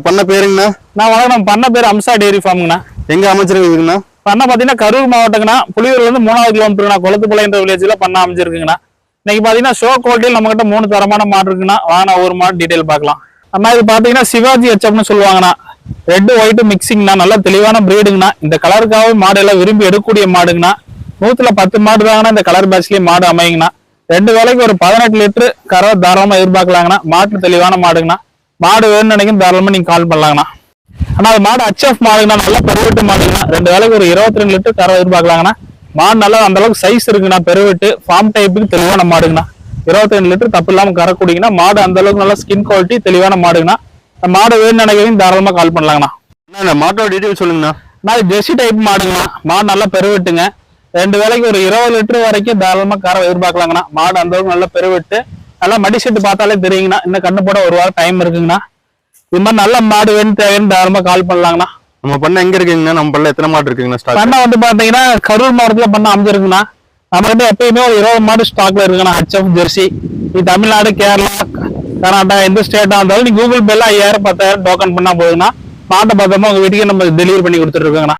பண்ண பேருங்கண்ணா? நான் வணக்கம். பண்ண பேர் அம்சா டெய்ரி ஃபார்முங்கண்ணா. எங்க அமைச்சிருக்குங்கண்ணா? பண்ண பாத்தீங்கன்னா கரூர் மாவட்டங்கண்ணா. புலியூர்ல இருந்து 3வது கிலோமீட்டருங்கண்ணா. குளத்துப்பாளையன்ற வில்லேஜ்ல பண்ண அமைஞ்சிருக்குங்கண்ணா. இன்னைக்கு பாத்தீங்கன்னா ஷோ குவாலிட்டியில் நம்ம கிட்ட 3 தரமான மாடு இருக்குண்ணா. வாங்க ஒரு மாடு டீடைல் பார்க்கலாம். அண்ணா இது பாத்தீங்கன்னா சிவாஜி ஹெச்எப்னு சொல்லுவாங்கண்ணா. ரெட் ஒயிட் மிக்சிங்ண்ணா. நல்ல தெளிவான பிரீடுங்கண்ணா. இந்த கலருக்காக மாடு எல்லாம் விரும்பி எடுக்கக்கூடிய மாடுங்கண்ணா. 110 மாடு தாங்கண்ணா இந்த கலர் பேட்ச்லயே மாடு அமையுங்கண்ணா. 2 வேலைக்கு ஒரு 18 லிட்டர் கறவை தாராளமா எதிர்பார்க்கலாங்கண்ணா. மாட்டு தெளிவான மாடுங்கண்ணா. மாடு வேணும்னு நினைக்கும் தாராளமா நீங்க கால் பண்ணலாங்கண்ணா. ஆனா அது மாடு HF மாடுங்கண்ணா. நல்லா பெருவெட்டு மாடுங்கண்ணா. 2 வேலைக்கு ஒரு 22 லிட்டர் கறவை எதிர்பார்க்கலாங்கண்ணா. மாடு நல்லா அந்த அளவுக்கு சைஸ் இருக்குண்ணா. பெருவெட்டு ஃபார்ம் டைப்புக்கு தெளிவான மாடுங்கண்ணா. 22 லிட்டர் தப்பு இல்லாம கறக்கூடியங்கன்னா மாடு அந்த அளவுக்கு நல்லா ஸ்கின் குவாலிட்டி தெளிவான மாடுங்கண்ணா. மாடு வேணும்னு நினைக்கிறீங்க தாராளமா கால் பண்ணலாங்கண்ணா. மாட்டோட டீடைல் சொல்லுங்கண்ணா. நான் ஜெர்சி டைப் மாடுங்கண்ணா. மாடு நல்லா பெருவெட்டுங்க. 2 வேலைக்கு ஒரு 20 லிட்டர் வரைக்கும் தாராளமா கறவை எதிர்பார்க்கலாங்கண்ணா. மாடு அந்த அளவுக்கு நல்லா பெருவெட்டு நல்லா மடி செட்டு பார்த்தாலே தெரியுங்கண்ணா. இன்னும் கண்ணு போட ஒரு வாரம் டைம் இருக்குங்கண்ணா. இது மாதிரி நல்ல மாடு வேணும் தேவைன்னு தாராளமா கால் பண்ணலாங்கண்ணா. நம்ம பண்ண எங்க இருக்குங்கண்ணா? நம்ம பண்ண எத்தனை மாடு இருக்குங்கண்ணா? பண்ண வந்து பாத்தீங்கன்னா கரூர் மாவட்டத்துல பண்ண அமைஞ்சிருக்குண்ணா. நம்ம கிட்ட எப்பயுமே ஒரு 20 மாடு ஸ்டாக்ல இருக்குண்ணா. HF Jersey. இது தமிழ்நாடு, கேரளா, கர்நாடகா எந்த ஸ்டேட்டா இருந்தாலும் நீ கூகுள் பேல 5000 10,000 டோக்கன் பண்ணா போதுன்னா மாட்டை பார்த்தோமா உங்க வீட்டுக்கு நம்ம டெலிவரி பண்ணி கொடுத்துட்டு இருக்கோங்கண்ணா.